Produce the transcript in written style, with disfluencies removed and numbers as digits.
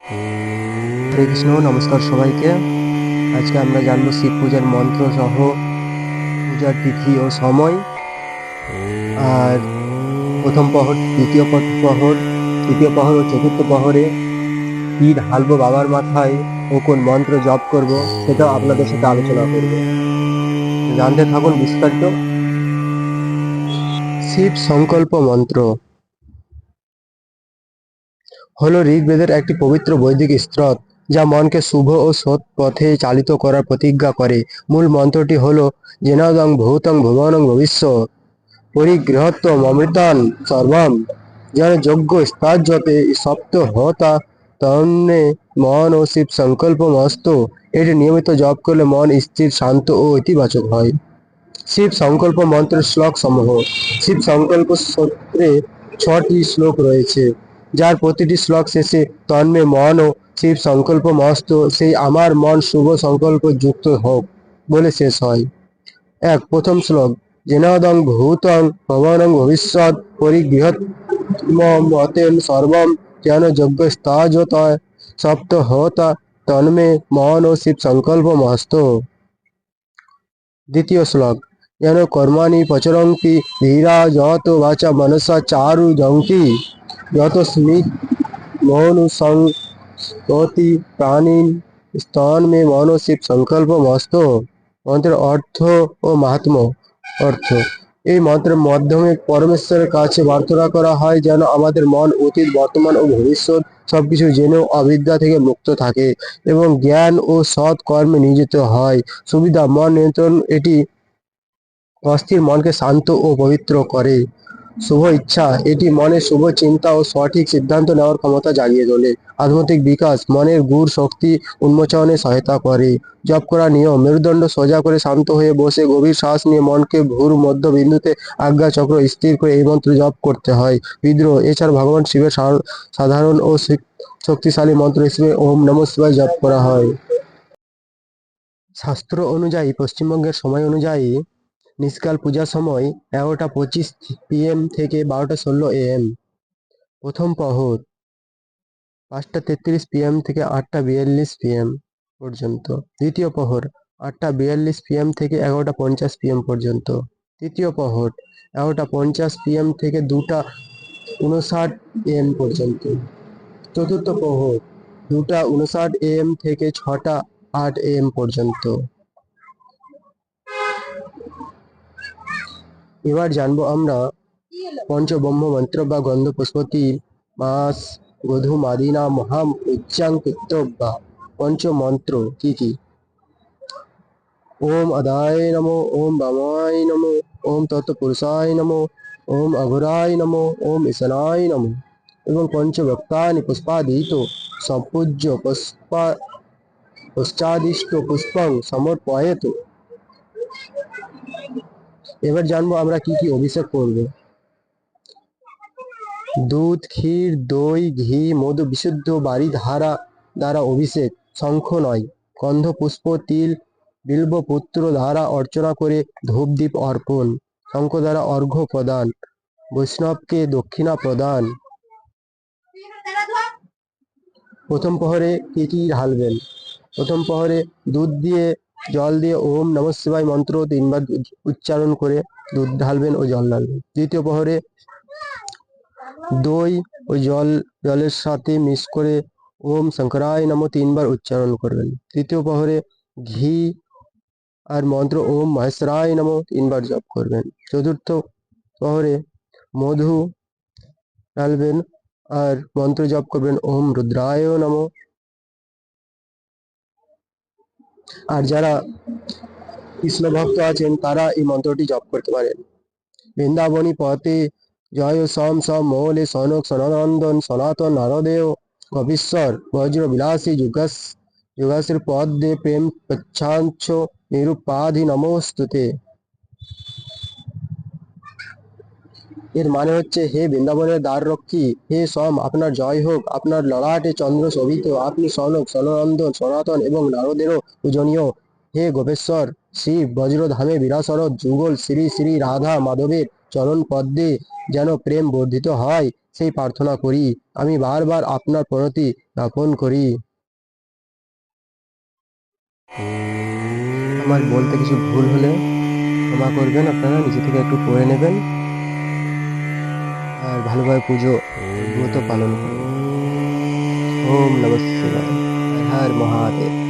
হরে কৃষ্ণ, নমস্কার সবাইকে। আজকে আমরা জানবো শিব পূজার মন্ত্র সহ পূজার তিথি ও সময়। আর প্রথম প্রহর, দ্বিতীয় প্রহর, তৃতীয় প্রহর ও চতুর্থ প্রহরে কি ঢালবো বাবার মাথায় ও কোন মন্ত্র জপ করব সেটাও আপনাদের সাথে আলোচনা করব। জানতে থাকুন বিস্তারিত। শিব সংকল্প মন্ত্র হলো ঋগ্বেদের একটি পবিত্র বৈদিক স্তোত্র, যা মনকে শুভ ও সৎ পথে চালিত করার প্রতিজ্ঞা করে। মূল মন্ত্রটি হলো জেনাদং ভূতং ভুবনং ভবিষ্য পরিগৃহত্বম অমৃতান সর্বম। যেন যজ্ঞ স্তাজ্যতে সপ্ত হতা তন্মে মন ও শিব সংকল্প মস্ত। এটি নিয়মিত জপ করলে মন স্থির, শান্ত ও ইতিবাচক হয়। শিব সংকল্প মন্ত্রের শ্লোক সমূহ। শিব সংকল্প স্তোত্রে 6টি শ্লোক রয়েছে, যার প্রতিটি শ্লোক শেষে তন্মে মন ও শিব সংকল্প মস্ত, সেই আমার মন শুভ সংকল্প যুক্ত হোক বলে শেষ হয়। প্রথম শ্লোক। জেনাদং ভূতং ভবনং ভবিষ্যৎ পরিগৃহৎমতেন সর্বম যেন যজ্ঞ স্তাজত সপ্ত হতা তন্মে মন ও শিব সংকল্প মস্ত। দ্বিতীয় শ্লোক। যেন কর্মাণি প্রচরন্তি ধীরা যত বাচা মনসা চারু জঙ্কি যত স্মিত মনু সংস্কৃতি প্রাণীন স্তন মে মন শিব সংকল্প মস্ত। মন্ত্রের অর্থ ও মাহাত্ম্য। অর্থ: এই মন্ত্রের মাধ্যমে পরমেশ্বরের কাছে প্রার্থনা করা হয় যেন আমাদের মন অতীত, বর্তমান ও ভবিষ্যৎ সবকিছু জেনেও অবিদ্যা থেকে মুক্ত থাকে এবং জ্ঞান ও সৎ কর্মে নিয়োজিত হয়। সুবিধা: মন নিয়ন্ত্রণ, এটি অস্থির মনকে শান্ত ও পবিত্র করে। শুভ ইচ্ছা: এটি মনে শুভ চিন্তা ও সঠিক সিদ্ধান্ত নেওয়ার ক্ষমতা জাগিয়ে তোলে। আধ্যাত্মিক বিকাশ: মনের গূঢ় শক্তি উন্মোচনে সহায়তা করে। জপ করার নিয়ম: মেরুদণ্ড সোজা করে শান্ত হয়ে বসে গভীর শ্বাস নিয়ে মনকে ভ্রুর মধ্য বিন্দুতে আজ্ঞা চক্র স্থির করে এই মন্ত্র জপ করতে হয়। বিদ্রোহ: এছাড়া ভগবান শিবের সাধারণ ও শক্তিশালী মন্ত্র হিসেবে ওম নমঃ শিবায় জপ করা হয়। শাস্ত্র অনুযায়ী পশ্চিমবঙ্গের সময় অনুযায়ী নিষ্কাল পূজার সময় 11:25 PM থেকে 12:16 AM। প্রথম প্রহর 5:33 PM থেকে 8:42 PM পর্যন্ত। দ্বিতীয় প্রহর 8:42 PM থেকে 11:50 PM পর্যন্ত। তৃতীয় প্রহর 11:50 PM থেকে 2:59 AM পর্যন্ত। চতুর্থ প্রহর 2:59 AM থেকে 6:08 AM পর্যন্ত। এবার জানবো আমরা পঞ্চব্রহ্ম মন্ত্র বা গন্ধ পুষ্পতি মাস গধু মাদিনা মহাম উচ্চাং পিতব্যা পঞ্চ মন্ত্র কি কি? ওম আদায় নমো, ওম বামায় নমো, ওম তৎপুরুষায় নমো, ওম অঘোরায় নমো, ওম ঈশানায় নমো এবং পঞ্চভক্তানি পুষ্পাদিত সম্পূজ্য পশ্চাদিষ্ট পুষ্পং সমর্পয়েত। এবার জানবো আমরা কি কি অভিষেক করব। দুধ, ক্ষীর, দই, ঘি, মধু, বিশুদ্ধ বাড়ি ধারা দ্বারা অভিষেক। শঙ্খ নয়, গন্ধ পুষ্প, তিল, বিল্বপত্র দ্বারা অর্চনা করে ধূপদীপ অর্পণ। শঙ্খ দ্বারা অর্ঘ্য প্রদান, বৈষ্ণবকে দক্ষিণা প্রদান। প্রথম প্রহরে কি কি ঢালবেন? প্রথম প্রহরে দুধ দিয়ে জল দিয়ে ওম নমঃ শিবায় মন্ত্র 3বার উচ্চারণ করে দুধ ঢালবেন ও জল ঢালবেন। দ্বিতীয় প্রহরে দই ও জলের সাথে মিক্স করে ওম শঙ্করায় নমঃ 3বার উচ্চারণ করবেন। তৃতীয় প্রহরে ঘি আর মন্ত্র ওম মহেশ্বরায় নমঃ 3বার জপ করবেন। চতুর্থ প্রহরে মধু ঢালবেন আর মন্ত্র জপ করবেন ওম রুদ্রায় নমঃ। আর যারা কৃষ্ণ ভক্ত আছেন তারা এই মন্ত্রটি জপ করতে পারেন। বৃন্দাবনী পথে জয় সম সম মৌলে সনক সনন্দন সনাতন নারদেয় কপিশ্বর বজ্র বিলাসী যুগাশ্রী পদ্মে প্রেম পচ্ছাঞ্চ নিরুপাধি নমস্তুতে। এর মানে হচ্ছে, হে বৃন্দাবনের দ্বাররক্ষী, হে সম, আপনার জয় হোক। আপনার ললাটে চন্দ্র শোভিত, আপনি সনক সনন্দন সনাতন এবং নারদেরও পূজনীয়। হে গোপেশ্বর, শিব বজ্রধামে বিরাসরত যুগল শ্রী শ্রী রাধা মাধবের চরণ পদ্মে যেন প্রেম বর্ধিত হয়, সেই প্রার্থনা করি। আমি বারবার আপনার প্রণতি জ্ঞাপন করি। আমার বলতে কিছু ভুল হলে ক্ষমা করবেন, আপনারা নিজে থেকে একটু পড়ে নেবেন আর ভালোভাবে পুজো ব্রত পালন করুন। ওম নমঃ শিবায়। হর হর মহাদেব।